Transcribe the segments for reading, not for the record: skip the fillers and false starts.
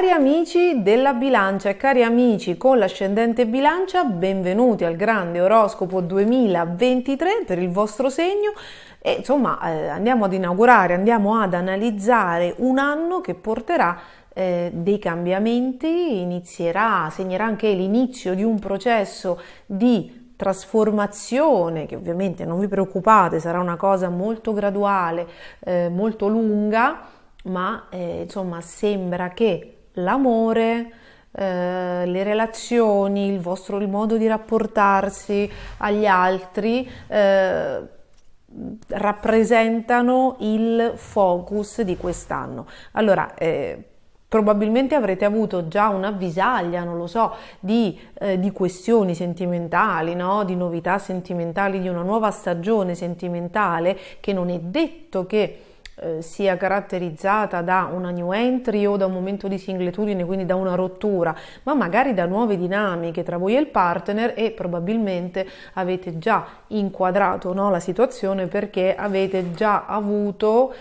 Cari amici della Bilancia e cari amici con l'ascendente Bilancia, benvenuti al grande oroscopo 2023 per il vostro segno e insomma andiamo ad inaugurare, andiamo ad analizzare un anno che porterà dei cambiamenti, segnerà anche l'inizio di un processo di trasformazione che ovviamente non vi preoccupate, sarà una cosa molto graduale, molto lunga, ma insomma sembra che l'amore, le relazioni, il modo di rapportarsi agli altri rappresentano il focus di quest'anno. Allora, probabilmente avrete avuto già un'avvisaglia, non lo so, di questioni sentimentali, no? Di novità sentimentali, di una nuova stagione sentimentale che non è detto che sia caratterizzata da una new entry o da un momento di singletudine, quindi da una rottura, ma magari da nuove dinamiche tra voi e il partner e probabilmente avete già inquadrato, no, la situazione perché avete già avuto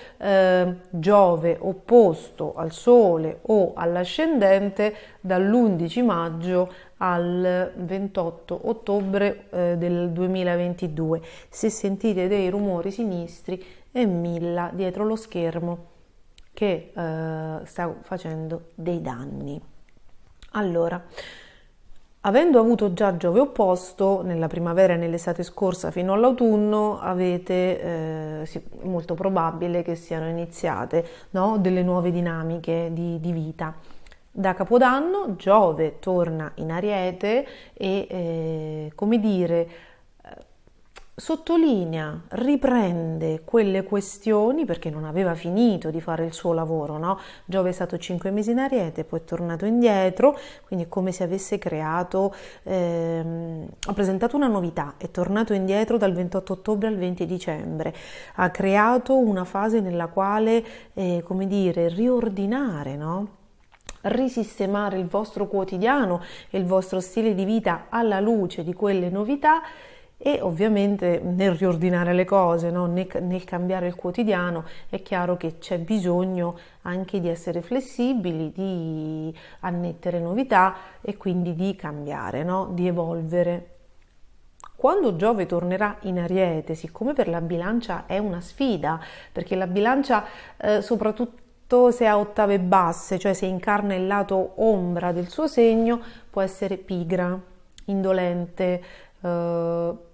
Giove opposto al Sole o all'ascendente dall'11 maggio al 28 ottobre del 2022. Se sentite dei rumori sinistri è Milla dietro lo schermo che sta facendo dei danni. Allora, avendo avuto già Giove opposto nella primavera e nell'estate scorsa fino all'autunno, avete molto probabile che siano iniziate, no, delle nuove dinamiche di vita. Da Capodanno Giove torna in Ariete e, come dire, sottolinea, riprende quelle questioni perché non aveva finito di fare il suo lavoro, no? Giove è stato 5 mesi in Ariete, poi è tornato indietro, quindi è come se avesse creato, ha presentato una novità, è tornato indietro dal 28 ottobre al 20 dicembre, ha creato una fase nella quale, come dire, riordinare, no? Risistemare il vostro quotidiano e il vostro stile di vita alla luce di quelle novità e ovviamente nel riordinare le cose, no? nel cambiare il quotidiano è chiaro che c'è bisogno anche di essere flessibili, di annettere novità e quindi di cambiare, no? Di evolvere. Quando Giove tornerà in Ariete, siccome per la Bilancia è una sfida, perché la Bilancia soprattutto se ha ottave basse, cioè se incarna il lato ombra del suo segno, può essere pigra, indolente,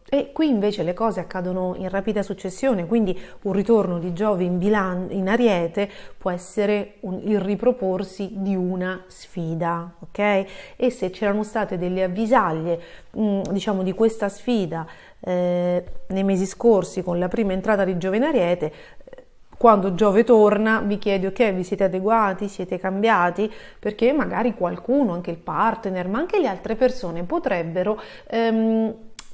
e qui invece le cose accadono in rapida successione, quindi un ritorno di Giove in Ariete può essere il riproporsi di una sfida, ok? E se c'erano state delle avvisaglie, diciamo, di questa sfida nei mesi scorsi con la prima entrata di Giove in Ariete, quando Giove torna vi chiede: ok, vi siete adeguati, siete cambiati? Perché magari qualcuno, anche il partner, ma anche le altre persone potrebbero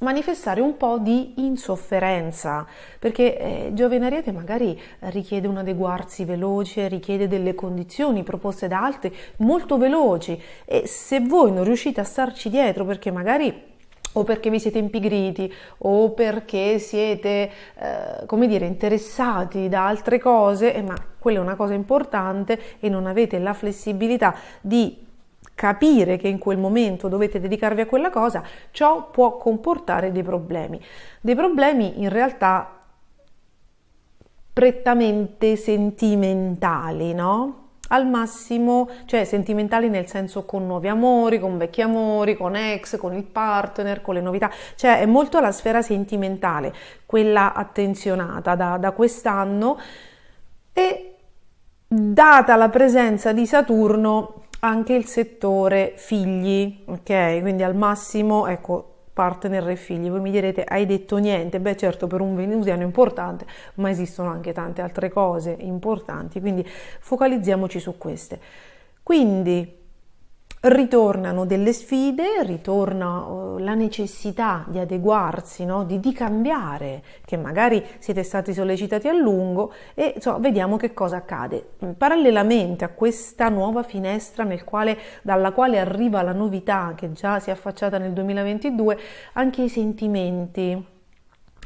manifestare un po' di insofferenza, perché Giove in Ariete magari richiede un adeguarsi veloce, richiede delle condizioni proposte da altri molto veloci e se voi non riuscite a starci dietro perché magari o perché vi siete impigriti o perché siete, come dire, interessati da altre cose, ma quella è una cosa importante e non avete la flessibilità di capire che in quel momento dovete dedicarvi a quella cosa, ciò può comportare dei problemi in realtà prettamente sentimentali, no? Al massimo, cioè sentimentali nel senso con nuovi amori, con vecchi amori, con ex, con il partner, con le novità, cioè è molto la sfera sentimentale, quella attenzionata da quest'anno e data la presenza di Saturno anche il settore figli, ok? Quindi al massimo, ecco, partner e figli. Voi mi direte: hai detto niente? Beh, certo, per un venusiano è importante, ma esistono anche tante altre cose importanti, quindi focalizziamoci su queste. Quindi ritornano delle sfide, ritorna la necessità di adeguarsi, no? di cambiare, che magari siete stati sollecitati a lungo e insomma, vediamo che cosa accade. Parallelamente a questa nuova finestra dalla quale arriva la novità che già si è affacciata nel 2022, anche i sentimenti,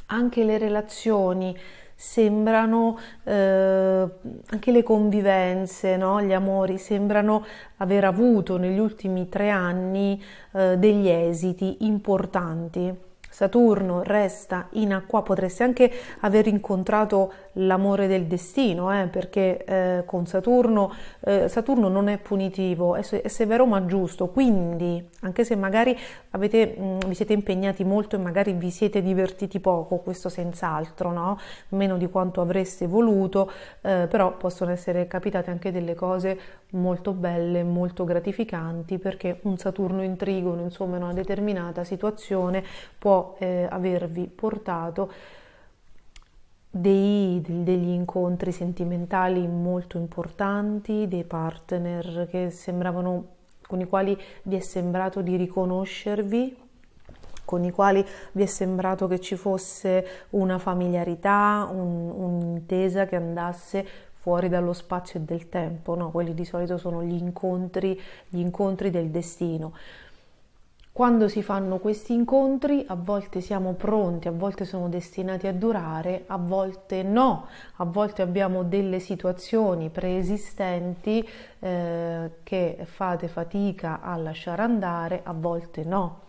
anche le relazioni sembrano anche le convivenze, no? Gli amori sembrano aver avuto negli ultimi 3 anni degli esiti importanti. Saturno resta in Acquario, potreste anche aver incontrato l'amore del destino, perché con Saturno non è punitivo, è severo ma giusto, quindi anche se magari vi siete impegnati molto e magari vi siete divertiti poco, questo senz'altro, no? Meno di quanto avreste voluto, però possono essere capitate anche delle cose molto belle, molto gratificanti, perché un Saturno in trigono, insomma, in una determinata situazione può avervi portato degli incontri sentimentali molto importanti, dei partner con i quali vi è sembrato di riconoscervi, con i quali vi è sembrato che ci fosse una familiarità, un'intesa che andasse fuori dallo spazio e del tempo, no? Quelli di solito sono gli incontri del destino. Quando si fanno questi incontri, a volte siamo pronti, a volte sono destinati a durare, a volte no, a volte abbiamo delle situazioni preesistenti che fate fatica a lasciare andare, a volte no.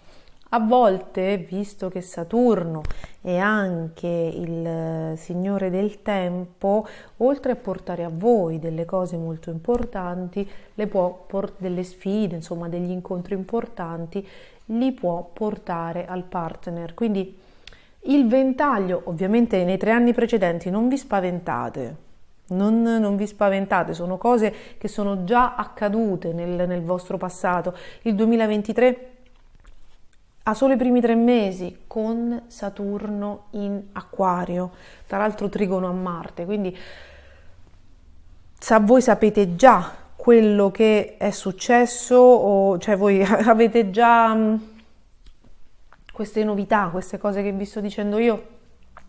A volte, visto che Saturno è anche il signore del tempo, oltre a portare a voi delle cose molto importanti, delle sfide, insomma degli incontri importanti, li può portare al partner. Quindi il ventaglio, ovviamente nei 3 anni precedenti, non vi spaventate, non vi spaventate, sono cose che sono già accadute nel vostro passato. Il 2023 ha solo i primi 3 mesi con Saturno in Acquario, tra l'altro trigono a Marte, quindi voi sapete già quello che è successo, cioè voi avete già queste novità, queste cose che vi sto dicendo io,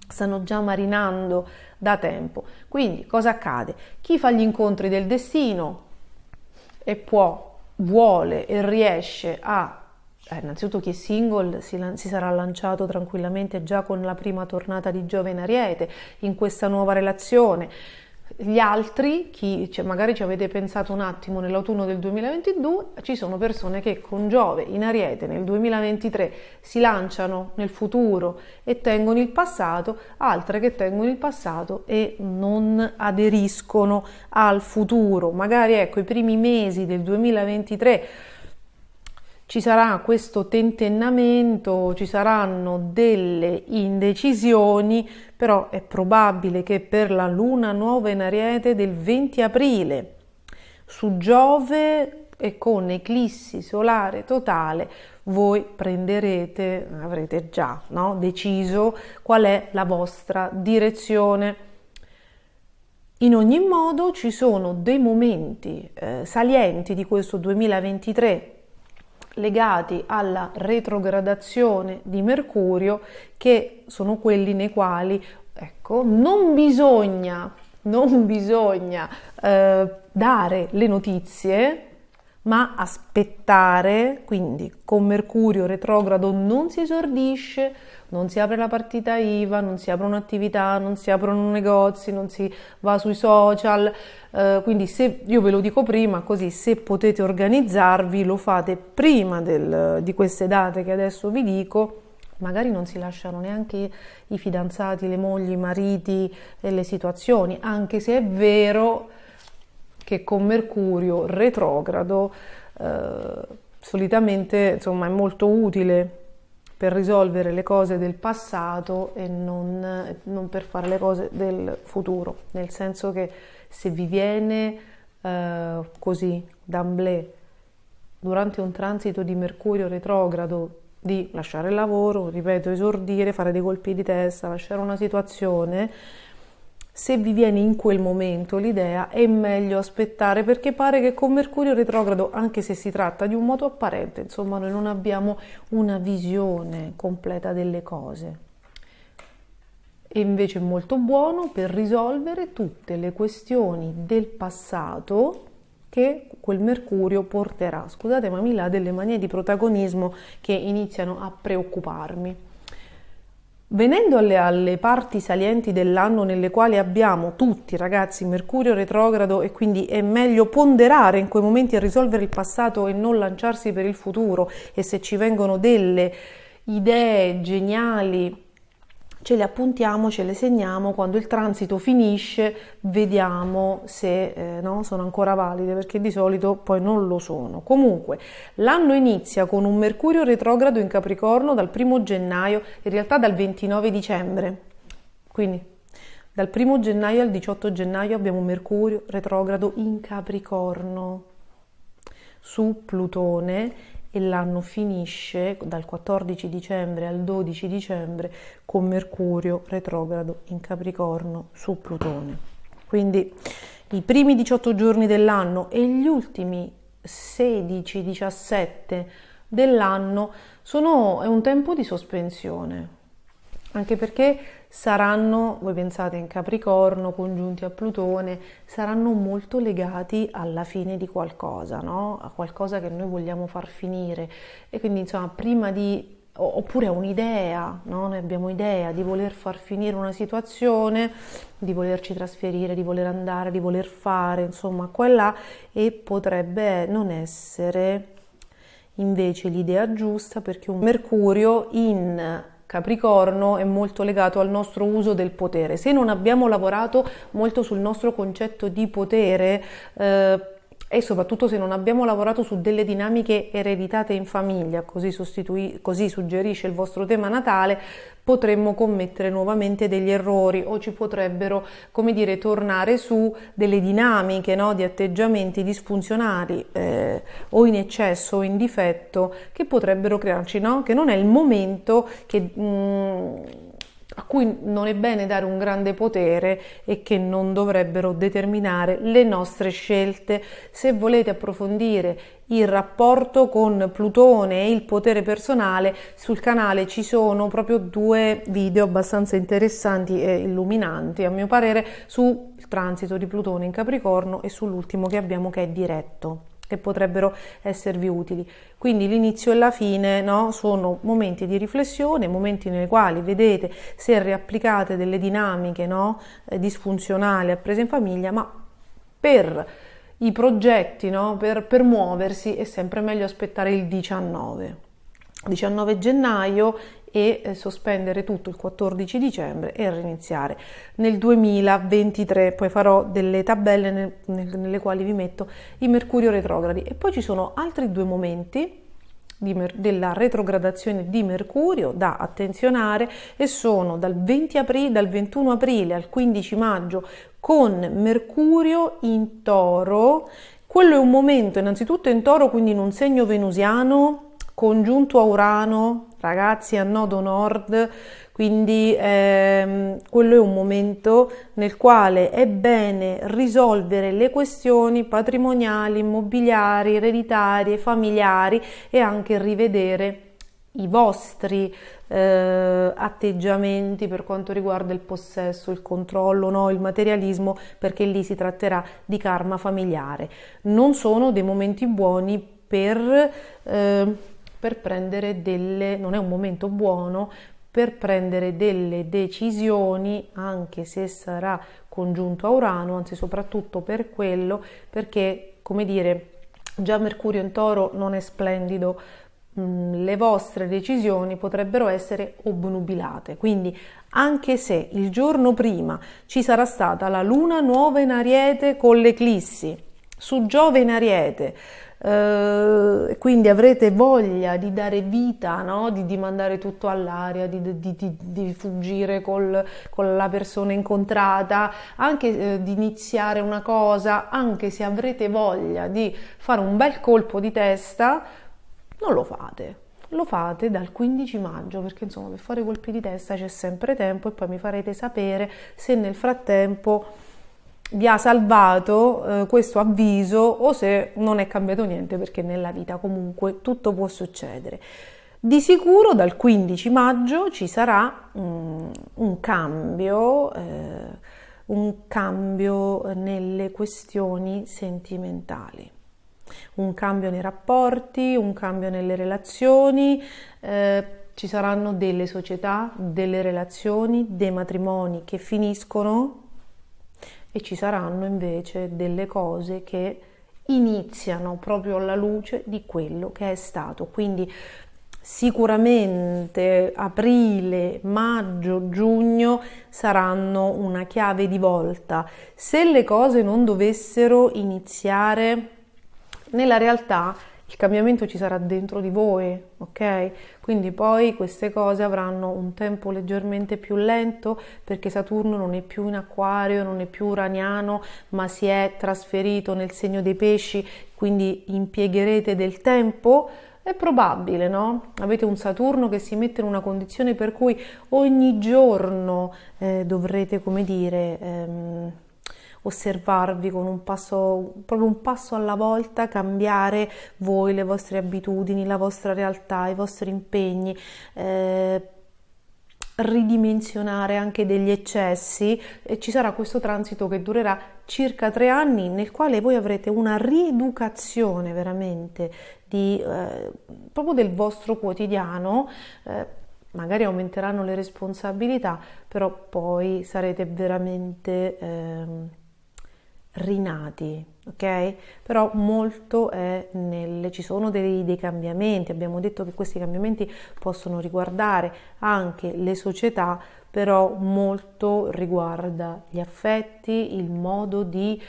stanno già marinando da tempo. Quindi cosa accade? Chi fa gli incontri del destino e vuole e riesce a innanzitutto chi è single si sarà lanciato tranquillamente già con la prima tornata di Giove in Ariete in questa nuova relazione. Gli altri, magari ci avete pensato un attimo nell'autunno del 2022, ci sono persone che con Giove in Ariete nel 2023 si lanciano nel futuro e tengono il passato, altre che tengono il passato e non aderiscono al futuro. Magari i primi mesi del 2023 ci sarà questo tentennamento, ci saranno delle indecisioni, però è probabile che per la luna nuova in Ariete del 20 aprile su Giove e con eclissi solare totale voi avrete già, no, deciso qual è la vostra direzione. In ogni modo ci sono dei momenti salienti di questo 2023 legati alla retrogradazione di Mercurio, che sono quelli nei quali non bisogna dare le notizie, ma aspettare. Quindi con Mercurio retrogrado non si esordisce, non si apre la partita IVA, non si apre un'attività, non si aprono negozi, non si va sui social, quindi io ve lo dico prima, così se potete organizzarvi lo fate prima di queste date che adesso vi dico. Magari non si lasciano neanche i fidanzati, le mogli, i mariti e le situazioni, anche se è vero che con Mercurio retrogrado solitamente insomma è molto utile per risolvere le cose del passato e non per fare le cose del futuro, nel senso che se vi viene così d'emblée durante un transito di Mercurio retrogrado di lasciare il lavoro, ripeto, esordire, fare dei colpi di testa, lasciare una situazione, se vi viene in quel momento l'idea è meglio aspettare, perché pare che con Mercurio retrogrado, anche se si tratta di un moto apparente, insomma noi non abbiamo una visione completa delle cose. E invece è molto buono per risolvere tutte le questioni del passato che quel Mercurio porterà. Scusate, ma mi dà delle manie di protagonismo che iniziano a preoccuparmi. Venendo alle parti salienti dell'anno nelle quali abbiamo tutti, ragazzi, Mercurio retrogrado, e quindi è meglio ponderare in quei momenti a risolvere il passato e non lanciarsi per il futuro, e se ci vengono delle idee geniali ce le appuntiamo, ce le segniamo, quando il transito finisce vediamo se no, sono ancora valide, perché di solito poi non lo sono. Comunque l'anno inizia con un Mercurio retrogrado in Capricorno dal 1° gennaio, in realtà dal 29 dicembre, quindi dal 1° gennaio al 18 gennaio abbiamo Mercurio retrogrado in Capricorno su Plutone, e l'anno finisce dal 14 dicembre al 12 dicembre con Mercurio retrogrado in Capricorno su Plutone. Quindi i primi 18 giorni dell'anno e gli ultimi 16-17 dell'anno è un tempo di sospensione, anche perché saranno, voi pensate, in Capricorno congiunti a Plutone, saranno molto legati alla fine di qualcosa, no? A qualcosa che noi vogliamo far finire, e quindi insomma prima di, oppure a un'idea, no? Noi abbiamo idea di voler far finire una situazione, di volerci trasferire, di voler andare, di voler fare, insomma qua e là, e potrebbe non essere invece l'idea giusta, perché un Mercurio in Capricorno è molto legato al nostro uso del potere. Se non abbiamo lavorato molto sul nostro concetto di potere, e soprattutto se non abbiamo lavorato su delle dinamiche ereditate in famiglia, così suggerisce il vostro tema natale, potremmo commettere nuovamente degli errori, o ci potrebbero, come dire, tornare su delle dinamiche, no, di atteggiamenti disfunzionali o in eccesso o in difetto, che potrebbero crearci, no? Che non è il momento a cui non è bene dare un grande potere e che non dovrebbero determinare le nostre scelte. Se volete approfondire il rapporto con Plutone e il potere personale, sul canale ci sono proprio 2 video abbastanza interessanti e illuminanti, a mio parere, sul transito di Plutone in Capricorno e sull'ultimo che abbiamo, che è diretto, che potrebbero esservi utili. Quindi l'inizio e la fine, no, sono momenti di riflessione, momenti nei quali vedete se riapplicate delle dinamiche, no, disfunzionali apprese in famiglia, ma per i progetti, no, per muoversi è sempre meglio aspettare il 19 gennaio e sospendere tutto il 14 dicembre e riniziare nel 2023. Poi farò delle tabelle nelle quali vi metto i Mercurio retrogradi. E poi ci sono altri 2 momenti della retrogradazione di Mercurio da attenzionare, e sono dal 21 aprile al 15 maggio con Mercurio in Toro. Quello è un momento innanzitutto in Toro, quindi in un segno venusiano congiunto a Urano, ragazzi, a nodo nord, quindi quello è un momento nel quale è bene risolvere le questioni patrimoniali, immobiliari, ereditarie, familiari, e anche rivedere i vostri atteggiamenti per quanto riguarda il possesso, il controllo, no? Il materialismo, perché lì si tratterà di karma familiare. Non sono dei momenti buoni per prendere non è un momento buono per prendere delle decisioni, anche se sarà congiunto a Urano, anzi soprattutto per quello, perché, come dire, già Mercurio in Toro non è splendido, le vostre decisioni potrebbero essere obnubilate. Quindi anche se il giorno prima ci sarà stata la luna nuova in Ariete con l'eclissi su Giove in Ariete, quindi avrete voglia di dare vita, no? di mandare tutto all'aria, di fuggire con la persona incontrata, anche di iniziare una cosa, anche se avrete voglia di fare un bel colpo di testa, non lo fate. Lo fate dal 15 maggio, perché insomma per fare colpi di testa c'è sempre tempo, e poi mi farete sapere se nel frattempo vi ha salvato questo avviso o se non è cambiato niente, perché nella vita comunque tutto può succedere. Di sicuro dal 15 maggio ci sarà un cambio nelle questioni sentimentali, un cambio nei rapporti, un cambio nelle relazioni. ci saranno delle società, delle relazioni, dei matrimoni che finiscono e ci saranno invece delle cose che iniziano proprio alla luce di quello che è stato. Quindi sicuramente aprile, maggio, giugno saranno una chiave di volta. Se le cose non dovessero iniziare, nella realtà il cambiamento ci sarà dentro di voi, ok? Quindi poi queste cose avranno un tempo leggermente più lento perché Saturno non è più in Acquario, non è più uraniano, ma si è trasferito nel segno dei Pesci, quindi impiegherete del tempo. È probabile, no? Avete un Saturno che si mette in una condizione per cui ogni giorno dovrete, come dire, osservarvi con proprio un passo alla volta, cambiare voi, le vostre abitudini, la vostra realtà, i vostri impegni, ridimensionare anche degli eccessi. E ci sarà questo transito che durerà circa 3 anni nel quale voi avrete una rieducazione veramente proprio del vostro quotidiano. Magari aumenteranno le responsabilità, però poi sarete veramente rinati, ok? Però molto è ci sono dei cambiamenti, abbiamo detto che questi cambiamenti possono riguardare anche le società, però molto riguarda gli affetti, il modo di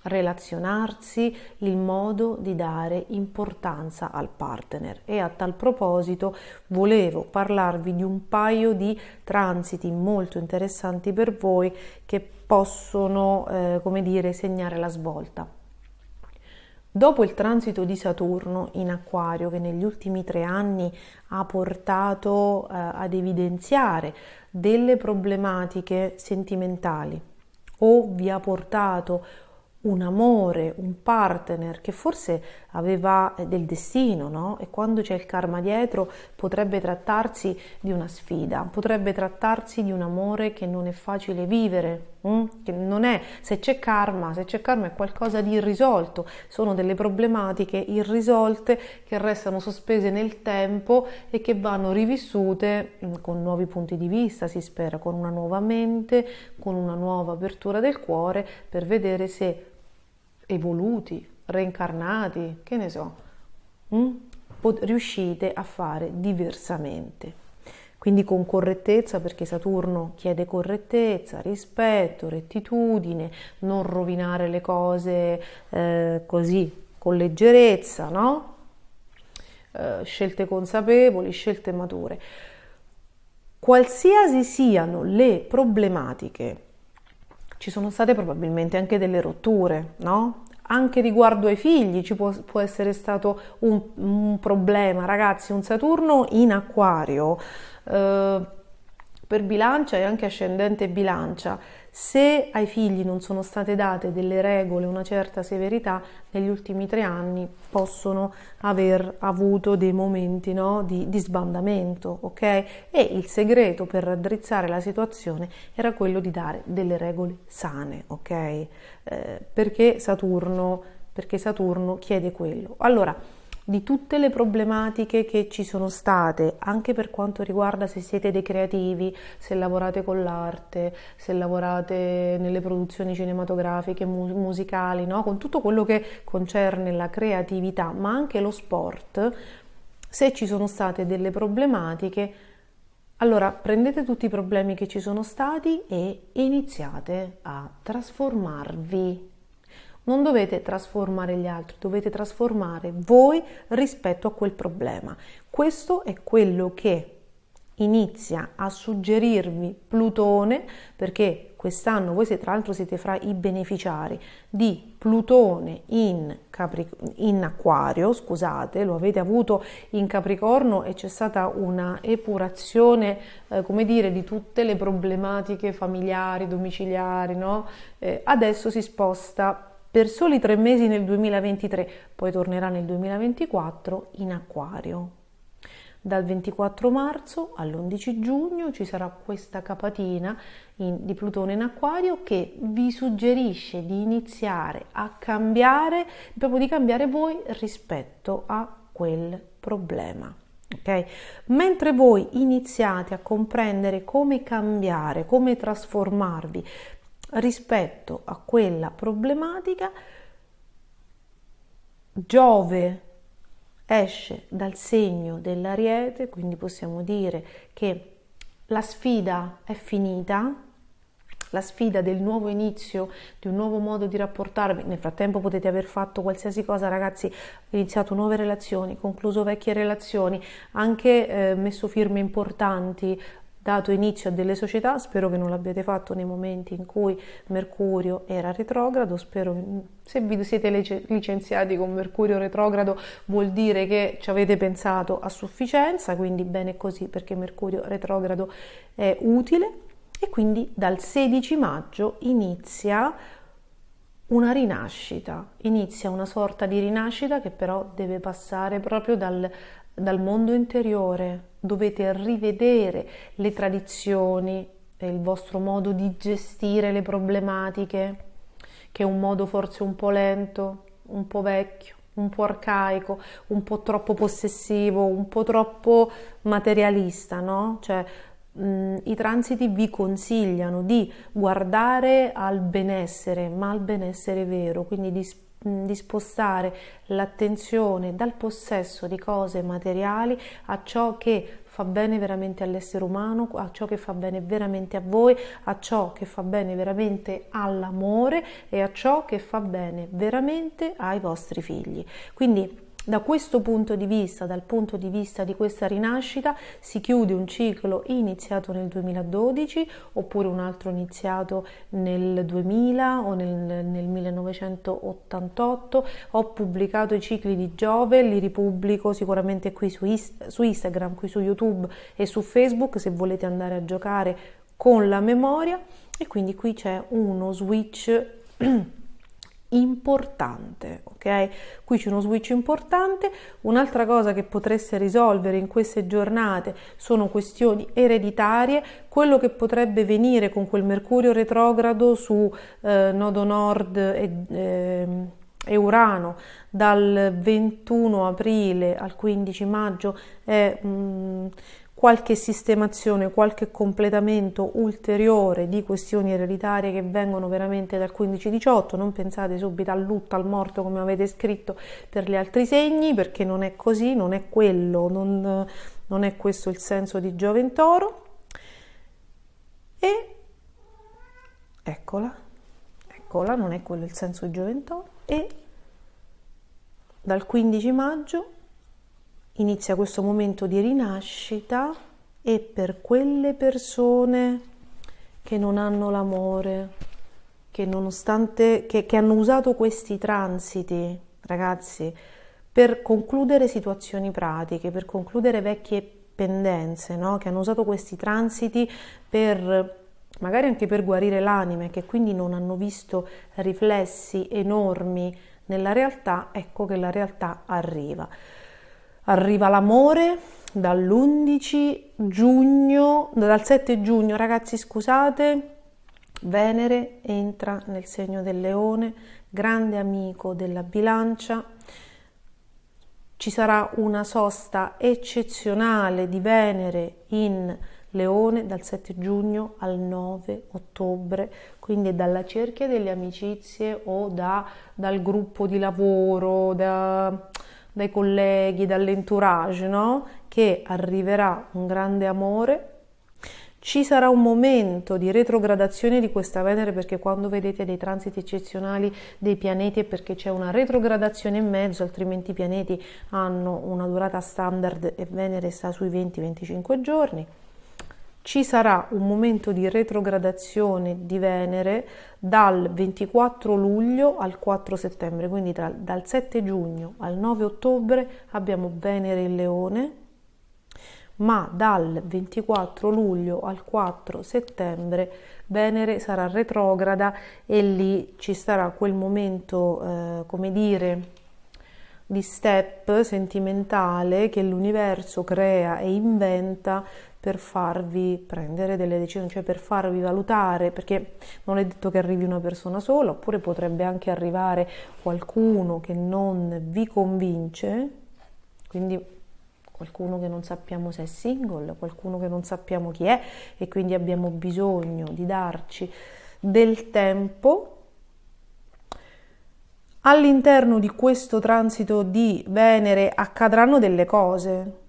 relazionarsi, il modo di dare importanza al partner. E a tal proposito volevo parlarvi di un paio di transiti molto interessanti per voi che possono, come dire, segnare la svolta. Dopo il transito di Saturno in Acquario, che negli ultimi 3 anni ha portato ad evidenziare delle problematiche sentimentali o vi ha portato un amore, un partner che forse aveva del destino, no? E quando c'è il karma dietro potrebbe trattarsi di una sfida, potrebbe trattarsi di un amore che non è facile vivere, che non è, se c'è karma è qualcosa di irrisolto, sono delle problematiche irrisolte che restano sospese nel tempo e che vanno rivissute con nuovi punti di vista, si spera, con una nuova mente, con una nuova apertura del cuore, per vedere se evoluti, reincarnati, che ne so, riuscite a fare diversamente. Quindi con correttezza, perché Saturno chiede correttezza, rispetto, rettitudine, non rovinare le cose così, con leggerezza, no? Scelte consapevoli, scelte mature. Qualsiasi siano le problematiche, ci sono state probabilmente anche delle rotture, no? Anche riguardo ai figli può essere stato un problema, ragazzi. Un Saturno in Acquario per Bilancia e anche ascendente Bilancia, se ai figli non sono state date delle regole, una certa severità, negli ultimi 3 anni possono aver avuto dei momenti, no, di sbandamento, ok? E il segreto per raddrizzare la situazione era quello di dare delle regole sane, ok? Perché Saturno chiede quello. Allora, di tutte le problematiche che ci sono state, anche per quanto riguarda se siete dei creativi, se lavorate con l'arte, se lavorate nelle produzioni cinematografiche, musicali, no? Con tutto quello che concerne la creatività, ma anche lo sport, se ci sono state delle problematiche, allora prendete tutti i problemi che ci sono stati e iniziate a trasformarvi. Non dovete trasformare gli altri, dovete trasformare voi rispetto a quel problema. Questo è quello che inizia a suggerirvi Plutone, perché quest'anno voi tra l'altro siete fra i beneficiari di Plutone in Acquario, scusate, lo avete avuto in Capricorno e c'è stata una epurazione, come dire, di tutte le problematiche familiari, domiciliari, no? Adesso si sposta per soli 3 mesi nel 2023, poi tornerà nel 2024 in Acquario. Dal 24 marzo all'11 giugno ci sarà questa capatina di Plutone in Acquario che vi suggerisce di iniziare a cambiare, proprio di cambiare voi rispetto a quel problema. ok? Mentre voi iniziate a comprendere come cambiare, come trasformarvi rispetto a quella problematica, Giove esce dal segno dell'Ariete, quindi possiamo dire che la sfida è finita, la sfida del nuovo inizio, di un nuovo modo di rapportarvi. Nel frattempo potete aver fatto qualsiasi cosa, ragazzi, iniziato nuove relazioni, concluso vecchie relazioni, anche messo firme importanti, dato inizio a delle società. Spero che non l'abbiate fatto nei momenti in cui Mercurio era retrogrado. Spero, se vi siete licenziati con Mercurio retrogrado, vuol dire che ci avete pensato a sufficienza, quindi bene così, perché Mercurio retrogrado è utile. E quindi dal 16 maggio inizia una rinascita, inizia una sorta di rinascita che però deve passare proprio dal mondo interiore. Dovete rivedere le tradizioni e il vostro modo di gestire le problematiche, che è un modo forse un po' lento, un po' vecchio, un po' arcaico, un po' troppo possessivo, un po' troppo materialista, no? Cioè, i transiti vi consigliano di guardare al benessere, ma al benessere vero, quindi di spostare l'attenzione dal possesso di cose materiali a ciò che fa bene veramente all'essere umano, a ciò che fa bene veramente a voi, a ciò che fa bene veramente all'amore e a ciò che fa bene veramente ai vostri figli. Quindi da questo punto di vista, dal punto di vista di questa rinascita, si chiude un ciclo iniziato nel 2012 oppure un altro iniziato nel 2000 o nel 1988. Ho pubblicato i cicli di Giove, li ripubblico sicuramente qui su Instagram, qui su YouTube e su Facebook se volete andare a giocare con la memoria. E quindi qui c'è uno switch importante, ok? Qui c'è uno switch importante. Un'altra cosa che potreste risolvere in queste giornate sono questioni ereditarie, quello che potrebbe venire con quel Mercurio retrogrado su nodo nord e Urano dal 21 aprile al 15 maggio è qualche sistemazione, qualche completamento ulteriore di questioni ereditarie che vengono veramente dal 15-18. Non pensate subito al lutto, al morto come avete scritto per gli altri segni, perché non è così, non è quello, non è questo il senso di Giove in Toro. E eccola, non è quello il senso di Giove in Toro. E dal 15 maggio inizia questo momento di rinascita, e per quelle persone che non hanno l'amore, che nonostante che hanno usato questi transiti, ragazzi, per concludere situazioni pratiche, per concludere vecchie pendenze, no? Che hanno usato questi transiti per magari anche per guarire l'anima e che quindi non hanno visto riflessi enormi nella realtà, ecco che la realtà arriva. Arriva l'amore dall'11 giugno, dal 7 giugno, ragazzi, scusate, Venere entra nel segno del Leone, grande amico della Bilancia. Ci sarà una sosta eccezionale di Venere in Leone dal 7 giugno al 9 ottobre, quindi dalla cerchia delle amicizie o dal gruppo di lavoro, dai colleghi, dall'entourage, no? Che arriverà un grande amore. Ci sarà un momento di retrogradazione di questa Venere, perché quando vedete dei transiti eccezionali dei pianeti è perché c'è una retrogradazione in mezzo, altrimenti i pianeti hanno una durata standard e Venere sta sui 20-25 giorni. Ci sarà un momento di retrogradazione di Venere dal 24 luglio al 4 settembre, quindi dal 7 giugno al 9 ottobre abbiamo Venere in Leone, ma dal 24 luglio al 4 settembre Venere sarà retrograda e lì ci sarà quel momento, come dire, di step sentimentale che l'universo crea e inventa per farvi prendere delle decisioni, cioè per farvi valutare, perché non è detto che arrivi una persona sola, oppure potrebbe anche arrivare qualcuno che non vi convince, quindi qualcuno che non sappiamo se è single, qualcuno che non sappiamo chi è e quindi abbiamo bisogno di darci del tempo. All'interno di questo transito di Venere accadranno delle cose.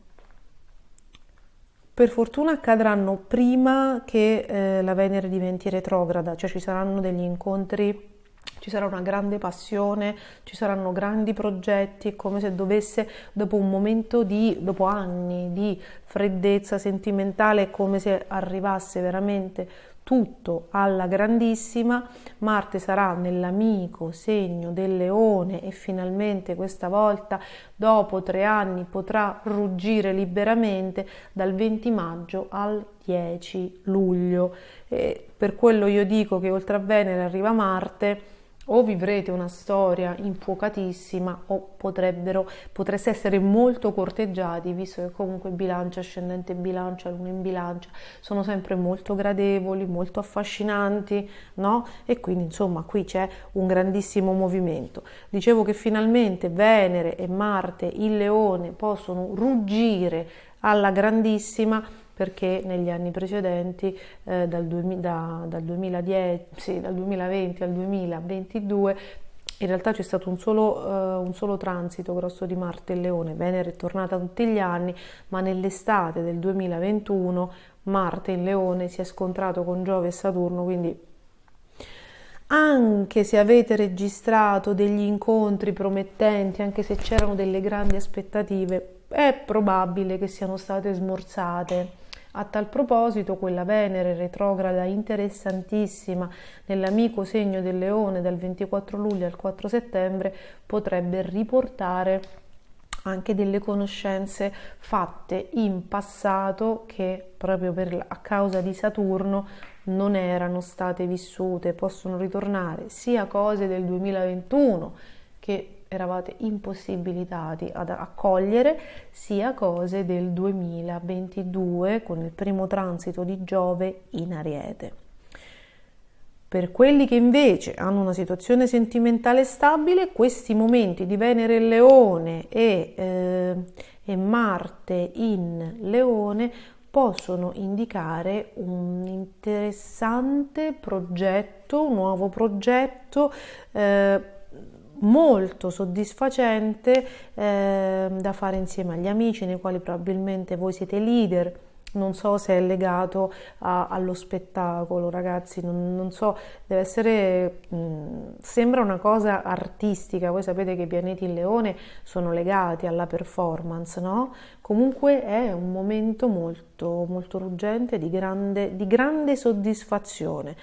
Per fortuna accadranno prima che la Venere diventi retrograda, cioè ci saranno degli incontri, ci sarà una grande passione, ci saranno grandi progetti, è come se dovesse, dopo un momento dopo anni di freddezza sentimentale, è come se arrivasse veramente tutto alla grandissima. Marte sarà nell'amico segno del Leone e finalmente questa volta dopo 3 anni potrà ruggire liberamente dal 20 maggio al 10 luglio. E per quello io dico che oltre a Venere arriva Marte. O vivrete una storia infuocatissima o potreste essere molto corteggiati, visto che comunque bilancia, ascendente bilancia, luna in bilancia, sono sempre molto gradevoli, molto affascinanti, no? E quindi insomma qui c'è un grandissimo movimento. Dicevo che finalmente Venere e Marte, il Leone, possono ruggire alla grandissima, perché negli anni precedenti, dal 2020 al 2022, in realtà c'è stato un solo transito grosso di Marte e Leone. Venere è tornata tutti gli anni, ma nell'estate del 2021 Marte in Leone si è scontrato con Giove e Saturno, quindi anche se avete registrato degli incontri promettenti, anche se c'erano delle grandi aspettative, è probabile che siano state smorzate. A tal proposito, quella Venere retrograda interessantissima nell'amico segno del Leone dal 24 luglio al 4 settembre potrebbe riportare anche delle conoscenze fatte in passato che proprio a causa di Saturno non erano state vissute. Possono ritornare sia cose del 2021 che eravate impossibilitati ad accogliere, sia cose del 2022 con il primo transito di Giove in Ariete. Per quelli che invece hanno una situazione sentimentale stabile, questi momenti di Venere in Leone e Marte in Leone possono indicare un interessante progetto, un nuovo progetto molto soddisfacente da fare insieme agli amici, nei quali probabilmente voi siete leader. Non so se è legato allo spettacolo, ragazzi, non so, deve essere, sembra una cosa artistica. Voi sapete che i pianeti in Leone sono legati alla performance, no? Comunque è un momento molto, molto ruggente, di grande soddisfazione.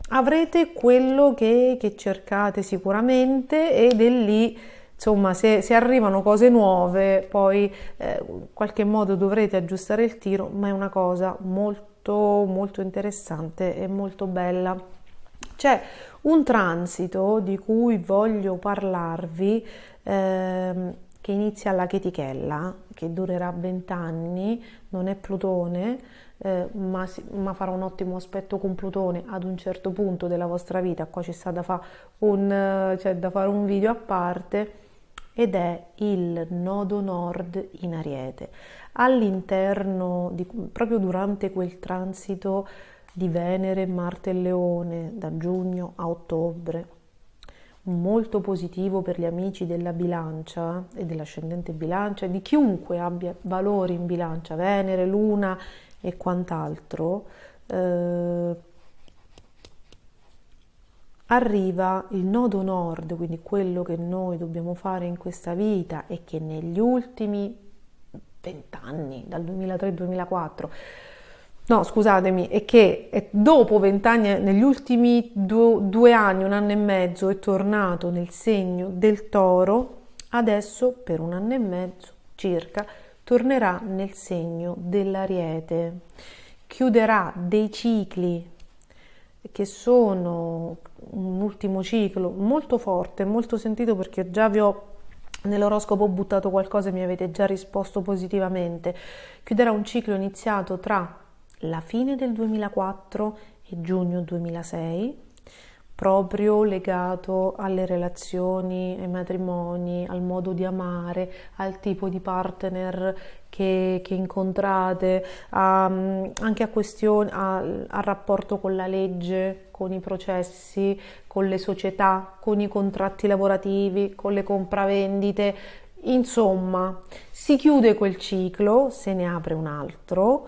Avrete quello che cercate sicuramente ed è lì, insomma, se arrivano cose nuove, poi in qualche modo dovrete aggiustare il tiro, ma è una cosa molto, molto interessante e molto bella. C'è un transito di cui voglio parlarvi che inizia alla Chetichella, che durerà 20 anni, non è Plutone, ma farà un ottimo aspetto con Plutone ad un certo punto della vostra vita. Qua ci sta da fare un video a parte, ed è il nodo nord in Ariete. All'interno proprio durante quel transito di Venere, Marte e Leone, da giugno a ottobre, molto positivo per gli amici della bilancia e dell'ascendente bilancia, di chiunque abbia valori in bilancia, Venere, Luna e quant'altro. Arriva il nodo nord, quindi quello che noi dobbiamo fare in questa vita e che negli ultimi 20 anni, dal 2003 al 2004, no, scusatemi, è che dopo 20 anni, negli ultimi 2 anni, 1 anno e mezzo, è tornato nel segno del Toro. Adesso per 1 anno e mezzo circa tornerà nel segno dell'Ariete, chiuderà dei cicli che sono un ultimo ciclo molto forte, molto sentito, perché già nell'oroscopo buttato qualcosa e mi avete già risposto positivamente. Chiuderà un ciclo iniziato tra la fine del 2004 e giugno 2006, proprio legato alle relazioni, ai matrimoni, al modo di amare, al tipo di partner che incontrate, anche a questioni, al rapporto con la legge, con i processi, con le società, con i contratti lavorativi, con le compravendite. Insomma, si chiude quel ciclo, se ne apre un altro.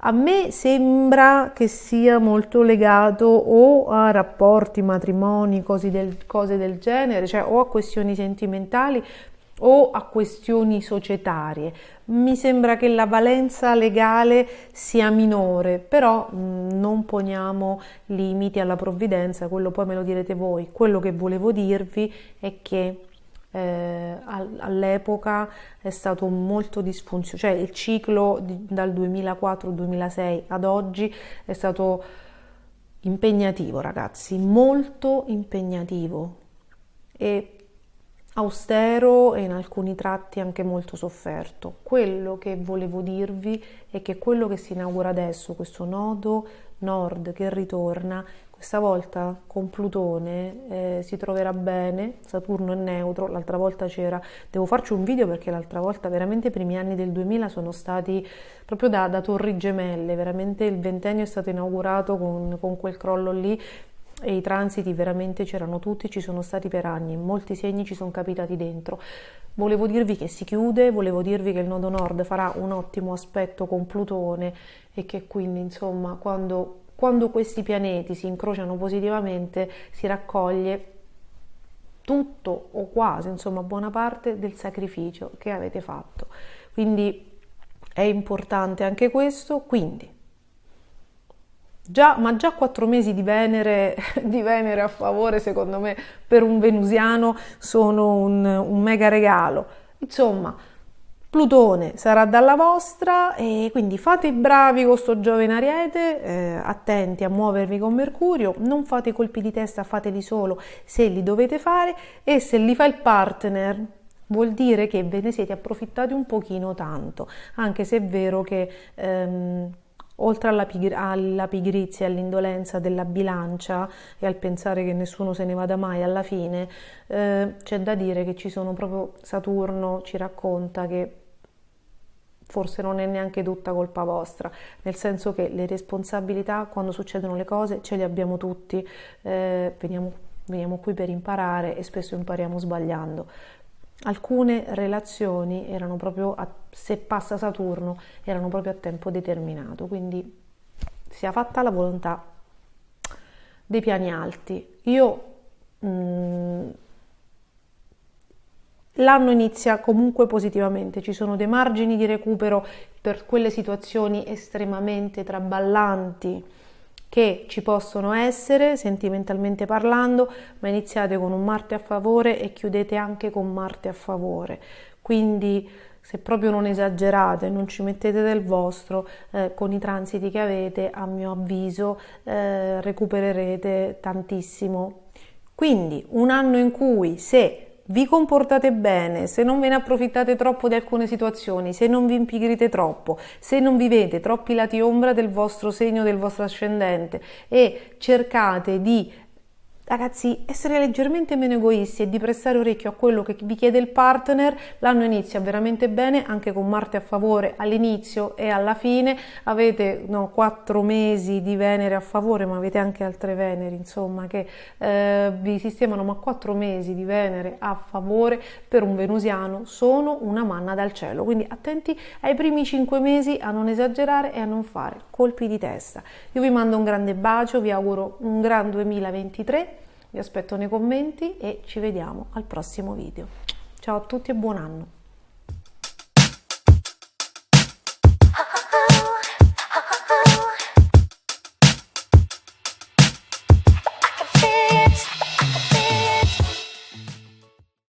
A me sembra che sia molto legato o a rapporti, matrimoni, cose del genere, cioè o a questioni sentimentali o a questioni societarie. Mi sembra che la valenza legale sia minore, però non poniamo limiti alla provvidenza, quello poi me lo direte voi. Quello che volevo dirvi è che all'epoca è stato molto disfunzionale, cioè il ciclo dal 2004-2006 ad oggi è stato impegnativo, ragazzi, molto impegnativo e austero e in alcuni tratti anche molto sofferto. Quello che volevo dirvi è che quello che si inaugura adesso, questo nodo nord che ritorna, questa volta con Plutone si troverà bene, Saturno è neutro, l'altra volta c'era, devo farci un video perché l'altra volta veramente i primi anni del 2000 sono stati proprio da torri gemelle, veramente il ventennio è stato inaugurato con quel crollo lì e i transiti veramente c'erano tutti, ci sono stati per anni, molti segni ci sono capitati dentro. Volevo dirvi che si chiude, volevo dirvi che il nodo nord farà un ottimo aspetto con Plutone e che quindi insomma quando questi pianeti si incrociano positivamente si raccoglie tutto o quasi, insomma buona parte del sacrificio che avete fatto. Quindi è importante anche questo, quindi già 4 mesi di Venere a favore, secondo me, per un venusiano sono un mega regalo. Insomma, Plutone sarà dalla vostra e quindi fate i bravi con sto Giove in Ariete, attenti a muovervi con Mercurio, non fate colpi di testa, fateli solo se li dovete fare e se li fa il partner vuol dire che ve ne siete approfittati un pochino tanto, anche se è vero che oltre alla pigrizia e all'indolenza della bilancia e al pensare che nessuno se ne vada mai alla fine, c'è da dire che ci sono proprio, Saturno ci racconta che forse non è neanche tutta colpa vostra, nel senso che le responsabilità quando succedono le cose ce le abbiamo tutti, veniamo qui per imparare e spesso impariamo sbagliando. Alcune relazioni erano proprio, se passa Saturno, erano proprio a tempo determinato, quindi sia fatta la volontà dei piani alti. L'anno inizia comunque positivamente, ci sono dei margini di recupero per quelle situazioni estremamente traballanti che ci possono essere sentimentalmente parlando, ma iniziate con un Marte a favore e chiudete anche con Marte a favore. Quindi se proprio non esagerate, non ci mettete del vostro, con i transiti che avete, a mio avviso, recupererete tantissimo. Quindi un anno in cui se vi comportate bene, se non ve ne approfittate troppo di alcune situazioni, se non vi impigrite troppo, se non vivete troppi lati ombra del vostro segno, del vostro ascendente e cercate di, ragazzi, essere leggermente meno egoisti e di prestare orecchio a quello che vi chiede il partner, l'anno inizia veramente bene, anche con Marte a favore all'inizio e alla fine. Avete 4 mesi di Venere a favore, ma avete anche altre Veneri, insomma, che vi sistemano, ma 4 mesi di Venere a favore per un venusiano sono una manna dal cielo. Quindi attenti ai primi 5 mesi a non esagerare e a non fare colpi di testa. Io vi mando un grande bacio, vi auguro un gran 2023. Vi aspetto nei commenti e ci vediamo al prossimo video. Ciao a tutti e buon anno!